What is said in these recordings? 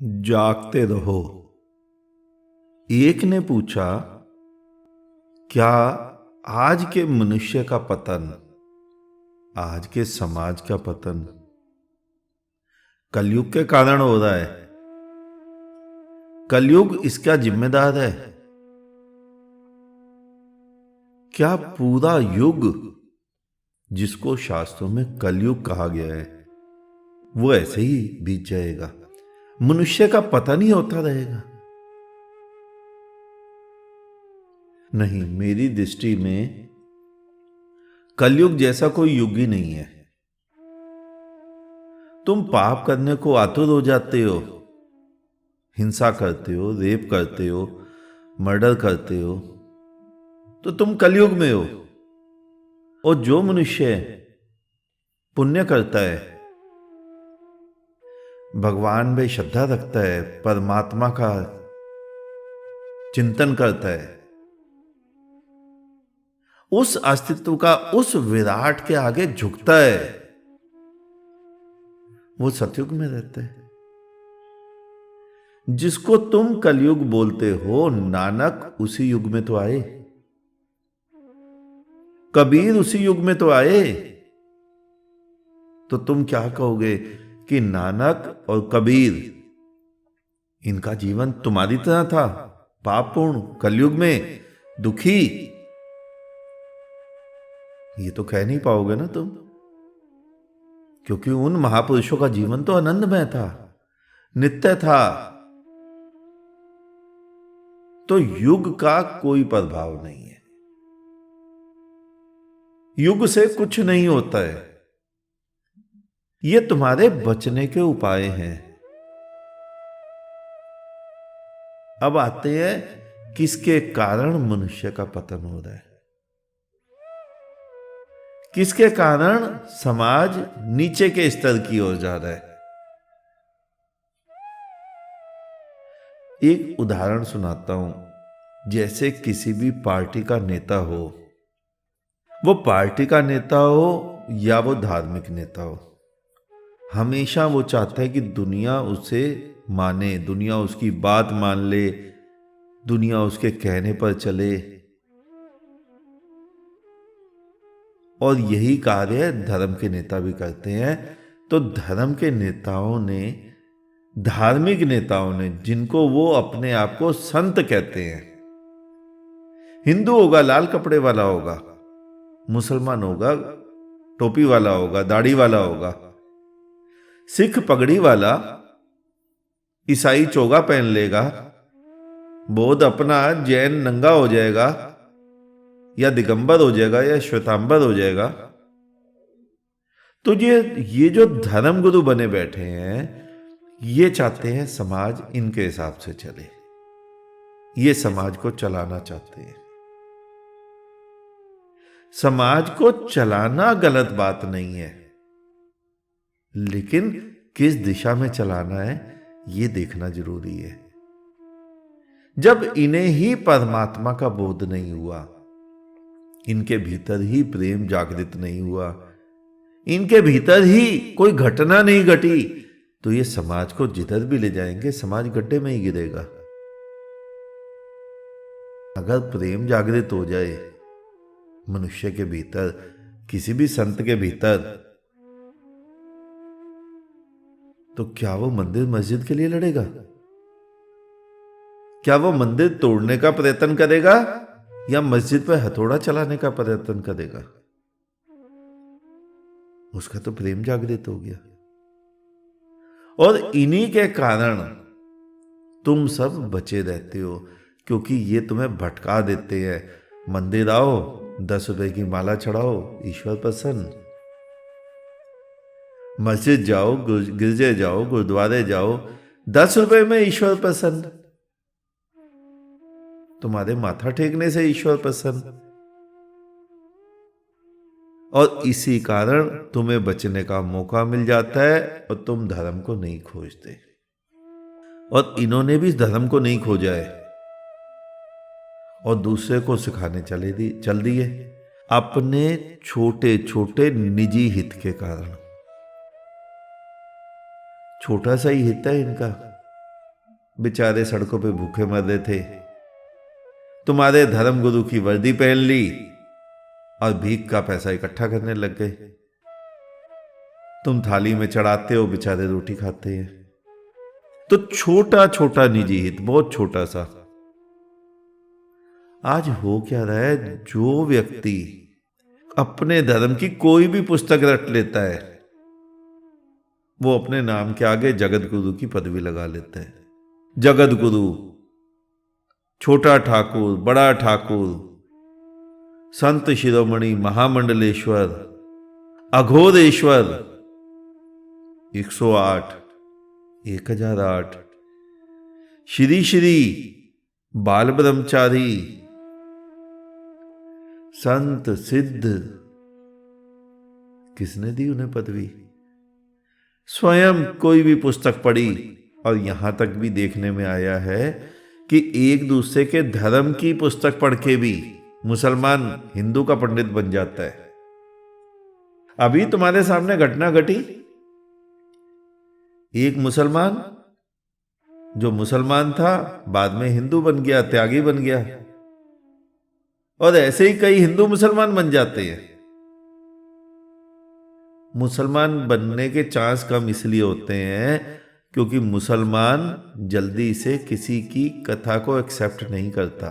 जागते रहो। एक ने पूछा, क्या आज के मनुष्य का पतन, आज के समाज का पतन कलयुग के कारण हो रहा है? कलयुग इसका जिम्मेदार है? क्या पूरा युग, जिसको शास्त्रों में कलयुग कहा गया है, वो ऐसे ही बीत जाएगा? मनुष्य का पतन ही होता रहेगा? नहीं, मेरी दृष्टि में कलयुग जैसा कोई युग ही नहीं है। तुम पाप करने को आतुर हो जाते हो, हिंसा करते हो, रेप करते हो, मर्डर करते हो, तो तुम कलयुग में हो। और जो मनुष्य पुण्य करता है, भगवान में श्रद्धा रखता है, परमात्मा का चिंतन करता है, उस अस्तित्व का, उस विराट के आगे झुकता है, वो सतयुग में रहता है। जिसको तुम कलयुग बोलते हो, नानक उसी युग में तो आए, कबीर उसी युग में तो आए। तो तुम क्या कहोगे कि नानक और कबीर, इनका जीवन तुम्हारी तरह था, पापपूर्ण, कलयुग में दुखी? ये तो कह नहीं पाओगे ना तुम, क्योंकि उन महापुरुषों का जीवन तो आनंदमय था, नित्य था। तो युग का कोई प्रभाव नहीं है, युग से कुछ नहीं होता है। ये तुम्हारे बचने के उपाय हैं। अब आते हैं किसके कारण मनुष्य का पतन हो रहा है, किसके कारण समाज नीचे के स्तर की ओर जा रहा है। एक उदाहरण सुनाता हूं। जैसे किसी भी पार्टी का नेता हो, वो पार्टी का नेता हो या वो धार्मिक नेता हो, हमेशा वो चाहता है कि दुनिया उसे माने, दुनिया उसकी बात मान ले, दुनिया उसके कहने पर चले। और यही कार्य धर्म के नेता भी करते हैं। तो धर्म के नेताओं ने, धार्मिक नेताओं ने, जिनको वो अपने आप को संत कहते हैं, हिंदू होगा लाल कपड़े वाला होगा, मुसलमान होगा टोपी वाला होगा, दाढ़ी वाला होगा, सिख पगड़ी वाला, ईसाई चोगा पहन लेगा, बौद्ध अपना जैन नंगा हो जाएगा, या दिगंबर हो जाएगा, या श्वेतांबर हो जाएगा। तो ये जो धर्म गुरु बने बैठे हैं, ये चाहते हैं समाज इनके हिसाब से चले, ये समाज को चलाना चाहते हैं। समाज को चलाना गलत बात नहीं है, लेकिन किस दिशा में चलाना है ये देखना जरूरी है। जब इन्हें ही परमात्मा का बोध नहीं हुआ, इनके भीतर ही प्रेम जागृत नहीं हुआ, इनके भीतर ही कोई घटना नहीं घटी, तो ये समाज को जिधर भी ले जाएंगे, समाज गड्ढे में ही गिरेगा। अगर प्रेम जागृत हो जाए मनुष्य के भीतर, किसी भी संत के भीतर, तो क्या वो मंदिर मस्जिद के लिए लड़ेगा? क्या वो मंदिर तोड़ने का प्रयत्न करेगा या मस्जिद पर हथौड़ा चलाने का प्रयत्न करेगा? उसका तो प्रेम जागृत हो गया। और इन्हीं के कारण तुम सब बचे रहते हो, क्योंकि ये तुम्हें भटका देते हैं। मंदिर आओ, 10 रुपए की माला चढ़ाओ, ईश्वर प्रसन्न। मस्जिद जाओ, गिरजे जाओ, गुरुद्वारे जाओ, 10 रुपए में ईश्वर प्रसन्न। तुम्हारे माथा टेकने से ईश्वर प्रसन्न। और इसी कारण तुम्हें बचने का मौका मिल जाता है और तुम धर्म को नहीं खोजते। और इन्होंने भी धर्म को नहीं खोजा है और दूसरे को सिखाने चल दिए, अपने छोटे छोटे निजी हित के कारण। छोटा सा ही हित है इनका, बेचारे सड़कों पे भूखे मर रहे थे। तुम्हारे धर्म गुरु की वर्दी पहन ली और भीख का पैसा इकट्ठा करने लग गए। तुम थाली में चढ़ाते हो, बेचारे रोटी खाते हैं। तो छोटा छोटा निजी हित, बहुत छोटा सा। आज हो क्या रहा है, जो व्यक्ति अपने धर्म की कोई भी पुस्तक रट लेता है वो अपने नाम के आगे जगत गुरु की पदवी लगा लेता है। जगत गुरु, छोटा ठाकुर, बड़ा ठाकुर, संत शिरोमणि, महामंडलेश्वर, अघोरेश्वर, 108, 1008, श्री श्री, बाल ब्रह्मचारी, संत सिद्ध। किसने दी उन्हें पदवी? स्वयं कोई भी पुस्तक पढ़ी। और यहां तक भी देखने में आया है कि एक दूसरे के धर्म की पुस्तक पढ़ के भी मुसलमान हिंदू का पंडित बन जाता है। अभी तुम्हारे सामने घटना घटी, एक मुसलमान जो मुसलमान था बाद में हिंदू बन गया, त्यागी बन गया। और ऐसे ही कई हिंदू मुसलमान बन जाते हैं। मुसलमान बनने के चांस कम इसलिए होते हैं क्योंकि मुसलमान जल्दी से किसी की कथा को एक्सेप्ट नहीं करता।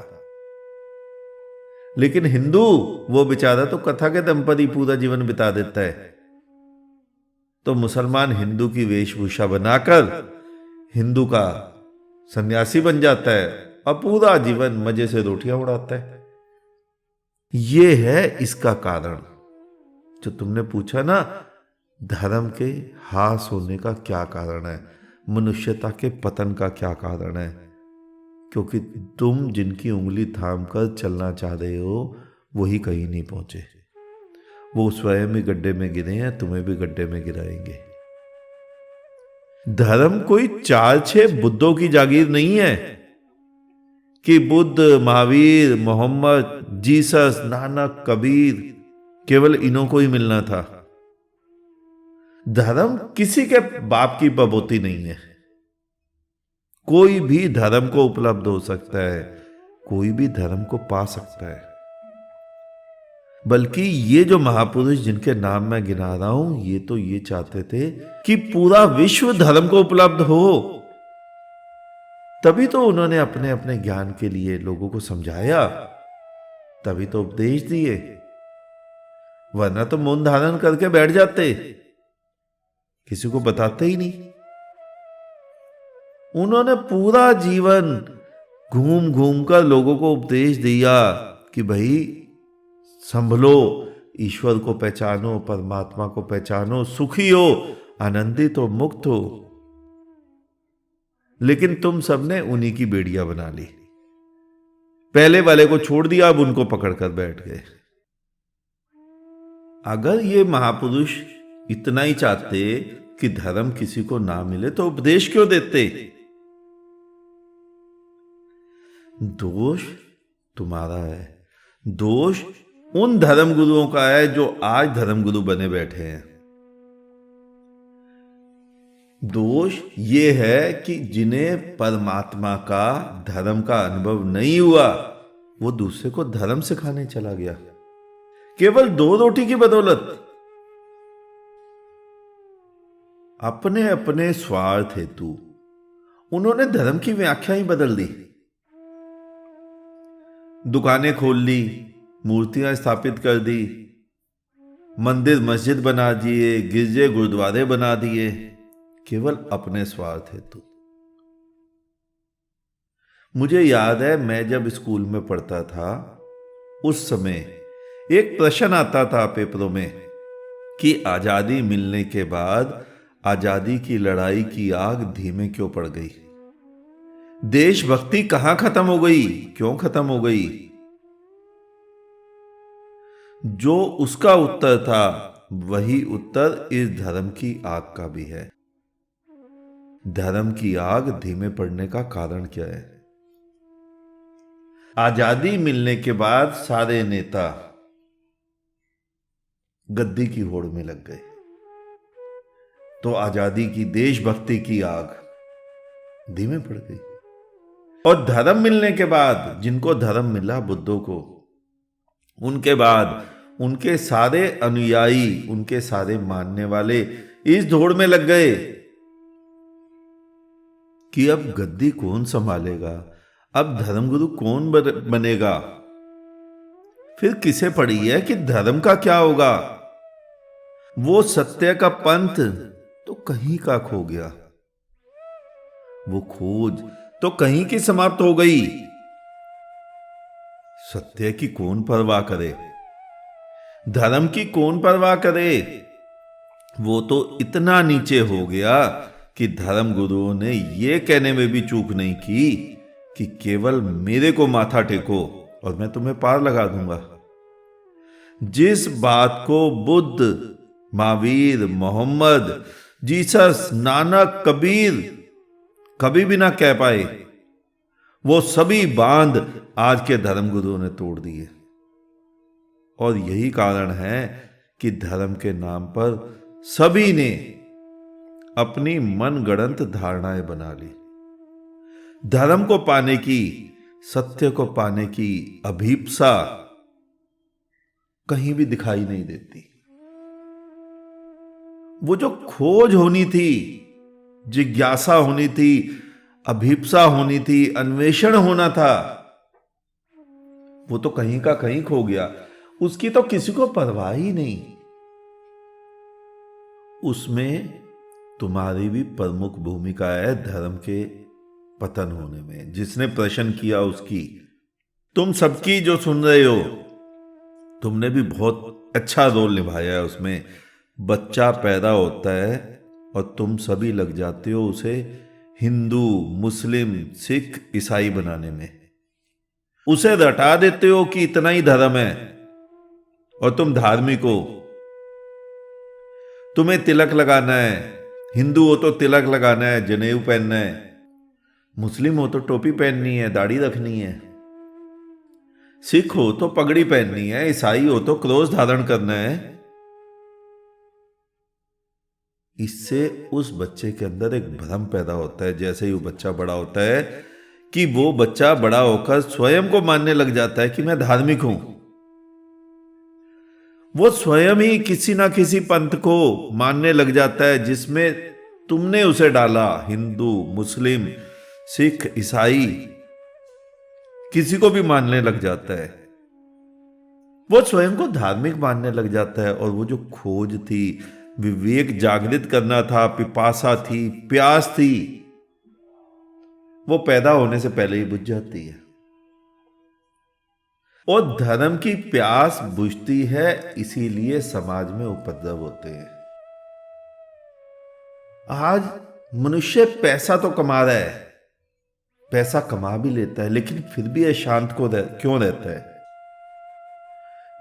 लेकिन हिंदू, वो बेचारा तो कथा के दम पर ही पूरा जीवन बिता देता है। तो मुसलमान हिंदू की वेशभूषा बनाकर हिंदू का सन्यासी बन जाता है और पूरा जीवन मजे से रोटियां उड़ाता है। ये है इसका कारण। जो तुमने पूछा ना, धर्म के हास होने का क्या कारण है, मनुष्यता के पतन का क्या कारण है? क्योंकि तुम जिनकी उंगली थाम कर चलना चाह रहे हो वही कहीं नहीं पहुंचे। वो स्वयं ही गड्ढे में गिरे हैं, तुम्हें भी गड्ढे में गिराएंगे। धर्म कोई 4-6 बुद्धों की जागीर नहीं है कि बुद्ध, महावीर, मोहम्मद, जीसस, नानक, कबीर केवल इन्हों को ही मिलना था। धर्म किसी के बाप की बबोती नहीं है। कोई भी धर्म को उपलब्ध हो सकता है, कोई भी धर्म को पा सकता है। बल्कि ये जो महापुरुष जिनके नाम मैं गिना रहा हूं, ये तो ये चाहते थे कि पूरा विश्व धर्म को उपलब्ध हो। तभी तो उन्होंने अपने अपने ज्ञान के लिए लोगों को समझाया, तभी तो उपदेश दिए। वरना तो मौन धारण करके बैठ जाते, किसी को बताते ही नहीं। उन्होंने पूरा जीवन घूम घूम कर लोगों को उपदेश दिया कि भाई संभलो, ईश्वर को पहचानो, परमात्मा को पहचानो, सुखी हो, आनंदित हो, मुक्त हो। लेकिन तुम सबने उन्हीं की बेड़ियां बना ली। पहले वाले को छोड़ दिया, अब उनको पकड़कर बैठ गए। अगर ये महापुरुष इतना ही चाहते कि धर्म किसी को ना मिले तो उपदेश क्यों देते? दोष तुम्हारा है, दोष उन धर्म गुरुओं का है जो आज धर्म गुरु बने बैठे हैं। दोष ये है कि जिन्हें परमात्मा का, धर्म का अनुभव नहीं हुआ, वो दूसरे को धर्म सिखाने चला गया केवल 2 रोटी की बदौलत। अपने अपने स्वार्थ हेतु उन्होंने धर्म की व्याख्या ही बदल दी। दुकानें खोल ली, मूर्तियां स्थापित कर दी, मंदिर मस्जिद बना दिए, गिरजे गुरुद्वारे बना दिए, केवल अपने स्वार्थ हेतु। मुझे याद है, मैं जब स्कूल में पढ़ता था उस समय एक प्रश्न आता था पेपरों में कि आजादी मिलने के बाद आजादी की लड़ाई की आग धीमे क्यों पड़ गई? देशभक्ति कहां खत्म हो गई, क्यों खत्म हो गई? जो उसका उत्तर था वही उत्तर इस धर्म की आग का भी है। धर्म की आग धीमे पड़ने का कारण क्या है? आजादी मिलने के बाद सारे नेता गद्दी की होड़ में लग गए, तो आजादी की, देशभक्ति की आग धीमे पड़ गई। और धर्म मिलने के बाद, जिनको धर्म मिला बुद्धों को, उनके बाद उनके सारे अनुयायी, उनके सारे मानने वाले इस दौड़ में लग गए कि अब गद्दी कौन संभालेगा, अब धर्मगुरु कौन बनेगा। फिर किसे पड़ी है कि धर्म का क्या होगा। वो सत्य का पंथ तो कहीं का खो गया, वो खोज तो कहीं की समाप्त हो गई। सत्य की कौन परवाह करे, धर्म की कौन परवाह करे। वो तो इतना नीचे हो गया कि धर्म गुरुओं ने यह कहने में भी चूक नहीं की कि केवल मेरे को माथा टेको और मैं तुम्हें पार लगा दूंगा। जिस बात को बुद्ध, महावीर, मोहम्मद, जीसस, नानक, कबीर कभी भी ना कह पाए, वो सभी बांध आज के धर्मगुरुओं ने तोड़ दिए। और यही कारण है कि धर्म के नाम पर सभी ने अपनी मनगढ़ंत धारणाएं बना ली। धर्म को पाने की, सत्य को पाने की अभीप्सा कहीं भी दिखाई नहीं देती। वो जो खोज होनी थी, जिज्ञासा होनी थी, अभीप्सा होनी थी, अन्वेषण होना था, वो तो कहीं का कहीं खो गया। उसकी तो किसी को परवाह ही नहीं। उसमें तुम्हारी भी प्रमुख भूमिका है धर्म के पतन होने में। जिसने प्रश्न किया उसकी, तुम सबकी जो सुन रहे हो, तुमने भी बहुत अच्छा रोल निभाया है उसमें। बच्चा पैदा होता है और तुम सभी लग जाते हो उसे हिंदू, मुस्लिम, सिख, ईसाई बनाने में। उसे रटा देते हो कि इतना ही धर्म है और तुम धार्मिक हो। तुम्हें तिलक लगाना है, हिंदू हो तो तिलक लगाना है, जनेऊ पहनना है। मुस्लिम हो तो टोपी पहननी है, दाढ़ी रखनी है। सिख हो तो पगड़ी पहननी है, ईसाई हो तो क्रॉस धारण करना है। इससे उस बच्चे के अंदर एक भ्रम पैदा होता है, जैसे ही वो बच्चा बड़ा होता है, कि वो बच्चा बड़ा होकर स्वयं को मानने लग जाता है कि मैं धार्मिक हूं। वो स्वयं ही किसी ना किसी पंथ को मानने लग जाता है जिसमें तुमने उसे डाला। हिंदू, मुस्लिम, सिख, ईसाई, किसी को भी मानने लग जाता है। वो स्वयं को धार्मिक मानने लग जाता है। और वो जो खोज थी, विवेक जागृत करना था, पिपासा थी, प्यास थी, वो पैदा होने से पहले ही बुझ जाती है। और धर्म की प्यास बुझती है, इसीलिए समाज में उपद्रव होते हैं। आज मनुष्य पैसा तो कमा रहा है, पैसा कमा भी लेता है, लेकिन फिर भी अशांत क्यों रहता है।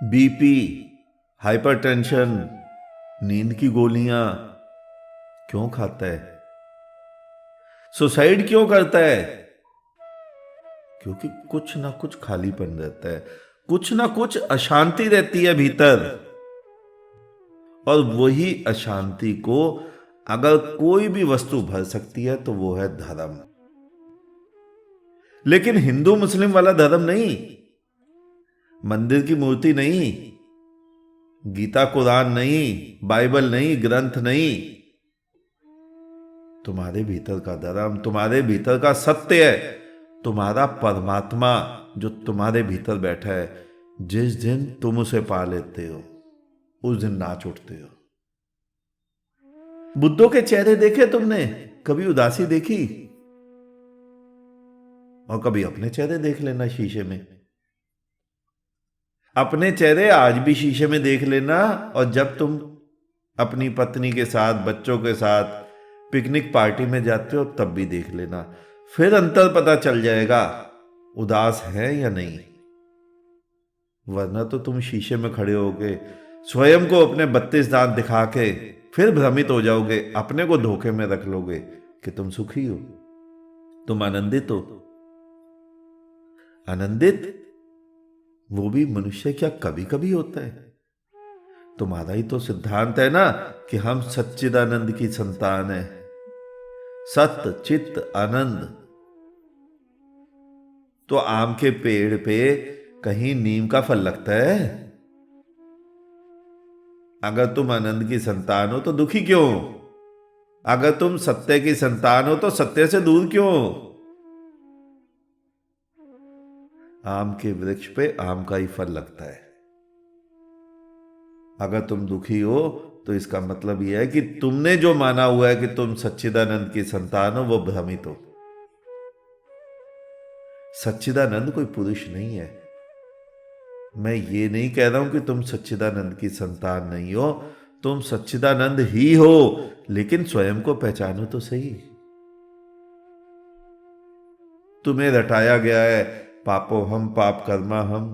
बीपी, हाइपरटेंशन, नींद की गोलियां क्यों खाता है, सुसाइड क्यों करता है? क्योंकि कुछ ना कुछ खालीपन रहता है, कुछ ना कुछ अशांति रहती है भीतर। और वही अशांति को अगर कोई भी वस्तु भर सकती है तो वो है धर्म। लेकिन हिंदू मुस्लिम वाला धर्म नहीं, मंदिर की मूर्ति नहीं, गीता कुरान नहीं, बाइबल नहीं, ग्रंथ नहीं। तुम्हारे भीतर का धर्म, तुम्हारे भीतर का सत्य है, तुम्हारा परमात्मा जो तुम्हारे भीतर बैठा है। जिस दिन तुम उसे पा लेते हो, उस दिन नाच उठते हो। बुद्धों के चेहरे देखे तुमने? कभी उदासी देखी? और कभी अपने चेहरे देख लेना शीशे में। अपने चेहरे आज भी शीशे में देख लेना, और जब तुम अपनी पत्नी के साथ, बच्चों के साथ पिकनिक पार्टी में जाते हो तब भी देख लेना। फिर अंतर पता चल जाएगा उदास है या नहीं। वरना तो तुम शीशे में खड़े होगे, स्वयं को अपने 32 दांत दिखा के फिर भ्रमित हो जाओगे, अपने को धोखे में रख लोगे कि तुम सुखी हो, तुम आनंदित हो। आनंदित वो भी मनुष्य क्या कभी कभी होता है? तुम्हारा ही तो सिद्धांत है ना कि हम सच्चिदानंद की संतान है। सत्य, चित्त, आनंद। तो आम के पेड़ पे कहीं नीम का फल लगता है? अगर तुम आनंद की संतान हो तो दुखी क्यों? अगर तुम सत्य की संतान हो तो सत्य से दूर क्यों? आम के वृक्ष पे आम का ही फल लगता है। अगर तुम दुखी हो तो इसका मतलब यह है कि तुमने जो माना हुआ है कि तुम सच्चिदानंद की संतान हो, वो भ्रमित हो। सच्चिदानंद कोई पुरुष नहीं है। मैं ये नहीं कह रहा हूं कि तुम सच्चिदानंद की संतान नहीं हो, तुम सच्चिदानंद ही हो, लेकिन स्वयं को पहचानो तो सही। तुम्हें रटाया गया है पापो हम पाप कर्मा हम।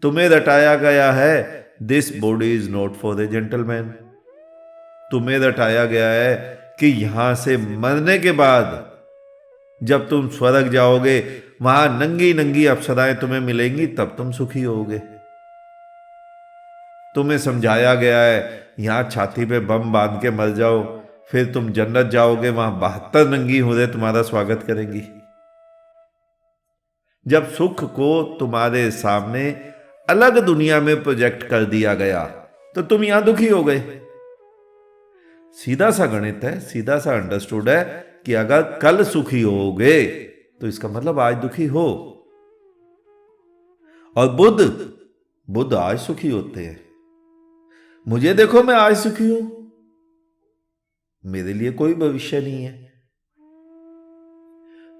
तुम्हें रटाया गया है this body is not for a gentleman. तुम्हें रटाया गया है कि यहां से मरने के बाद जब तुम स्वर्ग जाओगे, वहां नंगी नंगी अप्सराएं तुम्हें मिलेंगी, तब तुम सुखी होगे। तुम्हें समझाया गया है यहां छाती पे बम बांध के मर जाओ, फिर तुम जन्नत जाओगे, वहां 72 नंगी हुए तुम्हारा स्वागत करेंगी। जब सुख को तुम्हारे सामने अलग दुनिया में प्रोजेक्ट कर दिया गया तो तुम यहां दुखी हो गए। सीधा सा गणित है, सीधा सा अंडरस्टूड है कि अगर कल सुखी होगे तो इसका मतलब आज दुखी हो। और बुद्ध आज सुखी होते हैं। मुझे देखो, मैं आज सुखी हूं, मेरे लिए कोई भविष्य नहीं है।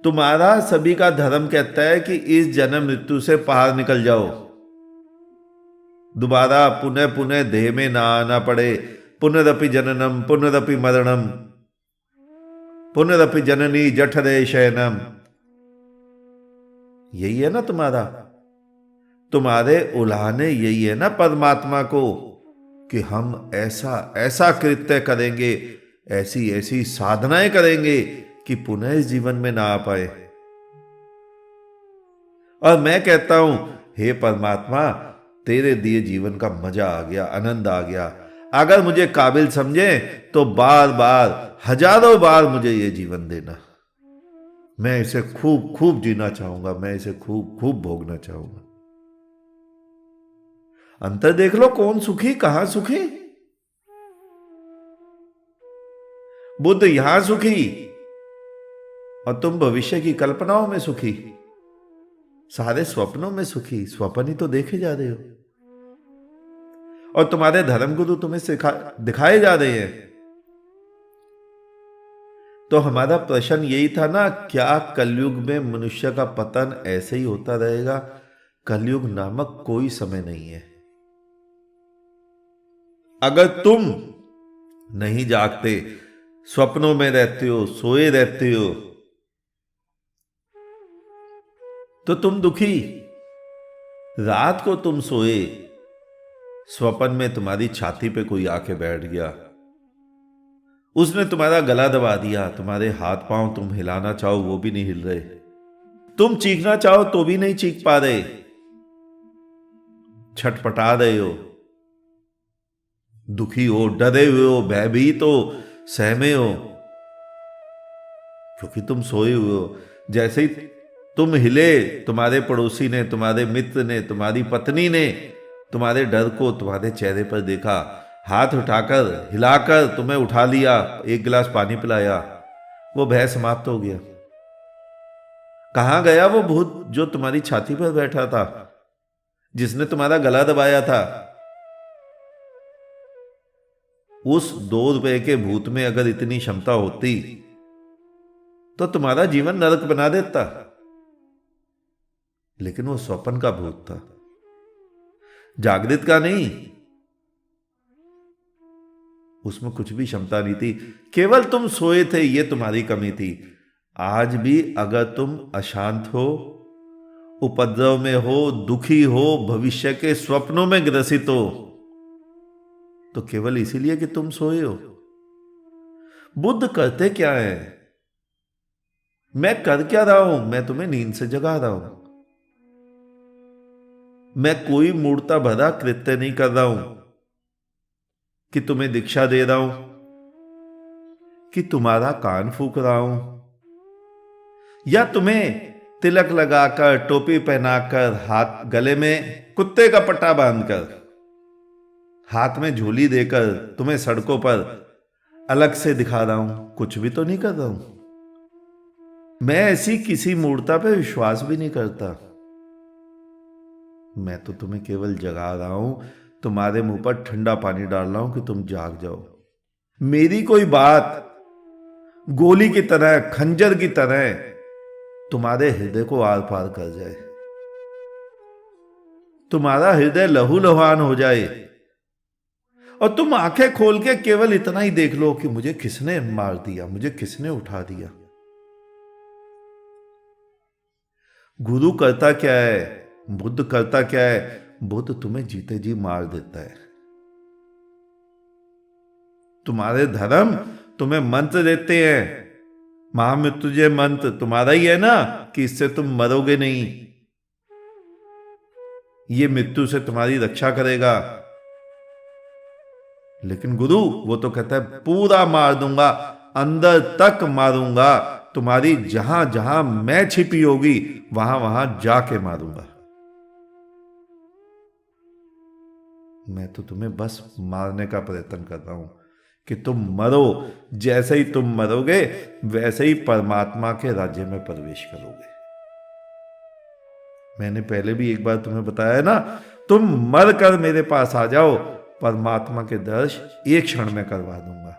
तुम्हारा सभी का धर्म कहता है कि इस जन्म मृत्यु से बाहर निकल जाओ, दोबारा पुनः पुनः देह में ना आना पड़े। पुनरपि जननम पुनरपि मरणम पुनरपि जननी जठरे शयनम। यही है ना तुम्हारे उलाहने यही है ना परमात्मा को कि हम ऐसा ऐसा कृत्य करेंगे, ऐसी ऐसी साधनाएं करेंगे कि पुनः इस जीवन में ना आ पाए। और मैं कहता हूं, हे परमात्मा, तेरे दिए जीवन का मजा आ गया, आनंद आ गया। अगर मुझे काबिल समझे तो बार बार, हजारों बार मुझे ये जीवन देना। मैं इसे खूब खूब जीना चाहूंगा, मैं इसे खूब खूब भोगना चाहूंगा। अंतर देख लो, कौन सुखी, कहां सुखी? बुद्ध यहां सुखी और तुम भविष्य की कल्पनाओं में सुखी, सारे स्वप्नों में सुखी। स्वप्न ही तो देखे जा रहे हो और तुम्हारे धर्मगुरु तुम्हें दिखाए जा रहे हैं। तो हमारा प्रश्न यही था ना, क्या कलयुग में मनुष्य का पतन ऐसे ही होता रहेगा? कलयुग नामक कोई समय नहीं है। अगर तुम नहीं जागते, स्वप्नों में रहते हो, सोए रहते हो, तो तुम दुखी। रात को तुम सोए, स्वप्न में तुम्हारी छाती पे कोई आके बैठ गया, उसने तुम्हारा गला दबा दिया, तुम्हारे हाथ पांव तुम हिलाना चाहो वो भी नहीं हिल रहे, तुम चीखना चाहो तो भी नहीं चीख पा रहे, छटपटा रहे हो, दुखी हो, डरे हुए हो, भयभीत हो, सहमे हो, क्योंकि तुम सोए हुए हो। जैसे ही तुम हिले, तुम्हारे पड़ोसी ने, तुम्हारे मित्र ने, तुम्हारी पत्नी ने तुम्हारे डर को तुम्हारे चेहरे पर देखा, हाथ उठाकर हिलाकर तुम्हें उठा लिया, एक गिलास पानी पिलाया, वो भय समाप्त हो गया। कहां गया वो भूत जो तुम्हारी छाती पर बैठा था, जिसने तुम्हारा गला दबाया था? उस 2 रुपए के भूत में अगर इतनी क्षमता होती तो तुम्हारा जीवन नरक बना देता, लेकिन वो स्वप्न का भूत था, जागृत का नहीं। उसमें कुछ भी क्षमता नहीं थी, केवल तुम सोए थे, ये तुम्हारी कमी थी। आज भी अगर तुम अशांत हो, उपद्रव में हो, दुखी हो, भविष्य के स्वप्नों में ग्रसित हो, तो केवल इसीलिए कि तुम सोए हो। बुद्ध करते क्या है? मैं कर क्या रहा हूं? मैं तुम्हें नींद से जगा रहा हूं। मैं कोई मूर्ता भरा कृत्य नहीं कर रहा हूं कि तुम्हें दीक्षा दे रहा हूं, कि तुम्हारा कान फूंक रहा हूं, या तुम्हें तिलक लगाकर, टोपी पहनाकर, हाथ गले में कुत्ते का पट्टा बांधकर, हाथ में झोली देकर तुम्हें सड़कों पर अलग से दिखा रहा हूं, कुछ भी तो नहीं कर रहा हूं। मैं ऐसी किसी मूर्ता पे विश्वास भी नहीं करता। मैं तो तुम्हें केवल जगा रहा हूं, तुम्हारे मुंह पर ठंडा पानी डाल रहा हूं कि तुम जाग जाओ। मेरी कोई बात गोली की तरह, खंजर की तरह तुम्हारे हृदय को आर पार कर जाए, तुम्हारा हृदय लहू लुहान हो जाए और तुम आंखें खोल के केवल इतना ही देख लो कि मुझे किसने मार दिया, मुझे किसने उठा दिया। गुरु करता क्या है, बुद्ध करता क्या है? बुद्ध तुम्हें जीते जी मार देता है। तुम्हारे धर्म तुम्हें मंत्र देते हैं, महामृत्युंजय मंत्र तुम्हारा ही है ना, कि इससे तुम मरोगे नहीं, ये मृत्यु से तुम्हारी रक्षा करेगा। लेकिन गुरु वो तो कहता है पूरा मार दूंगा, अंदर तक मारूंगा, तुम्हारी जहां जहां मैं छिपी होगी वहां वहां जाके मारूंगा। मैं तो तुम्हें बस मारने का प्रयत्न कर रहा हूं कि तुम मरो। जैसे ही तुम मरोगे वैसे ही परमात्मा के राज्य में प्रवेश करोगे। मैंने पहले भी एक बार तुम्हें बताया ना, तुम मर कर मेरे पास आ जाओ, परमात्मा के दर्श एक क्षण में करवा दूंगा।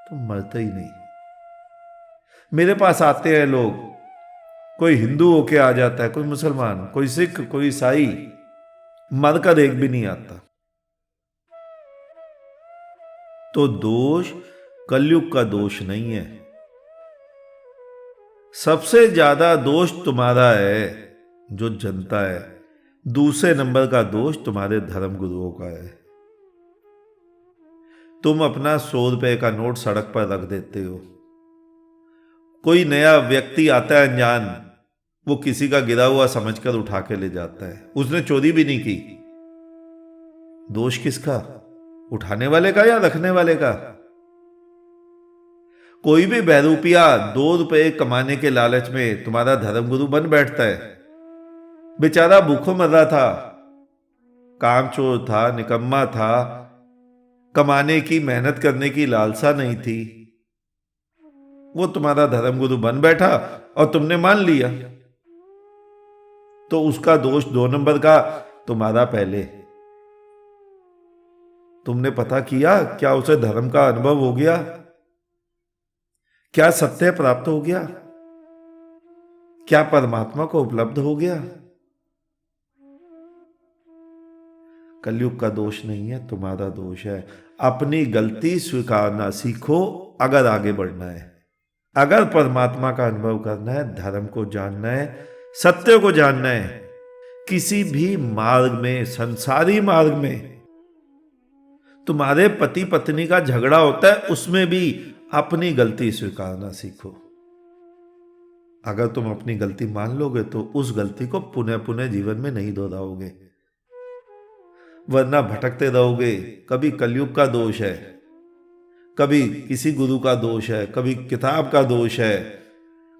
तुम मरते ही नहीं। मेरे पास आते हैं लोग, कोई हिंदू होके आ जाता है, कोई मुसलमान, कोई सिख, कोई ईसाई, मरकर एक भी नहीं आता। तो दोष कलयुग का दोष नहीं है, सबसे ज्यादा दोष तुम्हारा है जो जनता है। दूसरे नंबर का दोष तुम्हारे धर्म गुरुओं का है। तुम अपना 100 रुपए का नोट सड़क पर रख देते हो, कोई नया व्यक्ति आता है अनजान, वो किसी का गिरा हुआ समझकर उठा के ले जाता है, उसने चोरी भी नहीं की। दोष किसका? उठाने वाले का या रखने वाले का? कोई भी बहरूपिया 2 रुपए कमाने के लालच में तुम्हारा धर्मगुरु बन बैठता है। बेचारा भूखों मर रहा था, कामचोर था, निकम्मा था, कमाने की, मेहनत करने की लालसा नहीं थी, वो तुम्हारा धर्मगुरु बन बैठा और तुमने मान लिया। तो उसका दोष 2 नंबर का, तुम्हारा पहले। तुमने पता किया, क्या उसे धर्म का अनुभव हो गया? क्या सत्य प्राप्त हो गया? क्या परमात्मा को उपलब्ध हो गया? कलयुग का दोष नहीं है, तुम्हारा दोष है। अपनी गलती स्वीकारना सीखो अगर आगे बढ़ना है, अगर परमात्मा का अनुभव करना है, धर्म को जानना है, सत्य को जानना है। किसी भी मार्ग में, संसारी मार्ग में तुम्हारे पति पत्नी का झगड़ा होता है, उसमें भी अपनी गलती स्वीकारना सीखो। अगर तुम अपनी गलती मान लोगे तो उस गलती को पुनः पुनः जीवन में नहीं दोहराओगे, वरना भटकते रहोगे। कभी कलयुग का दोष है, कभी किसी गुरु का दोष है, कभी किताब का दोष है,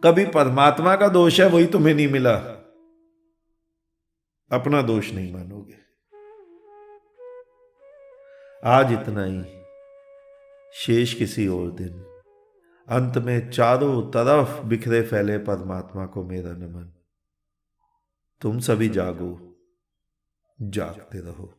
कभी परमात्मा का दोष है, वही तुम्हें नहीं मिला। अपना दोष नहीं मानोगे। आज इतना ही, शेष किसी और दिन। अंत में चारों तरफ बिखरे फैले परमात्मा को मेरा नमन। तुम सभी जागो, जागते रहो।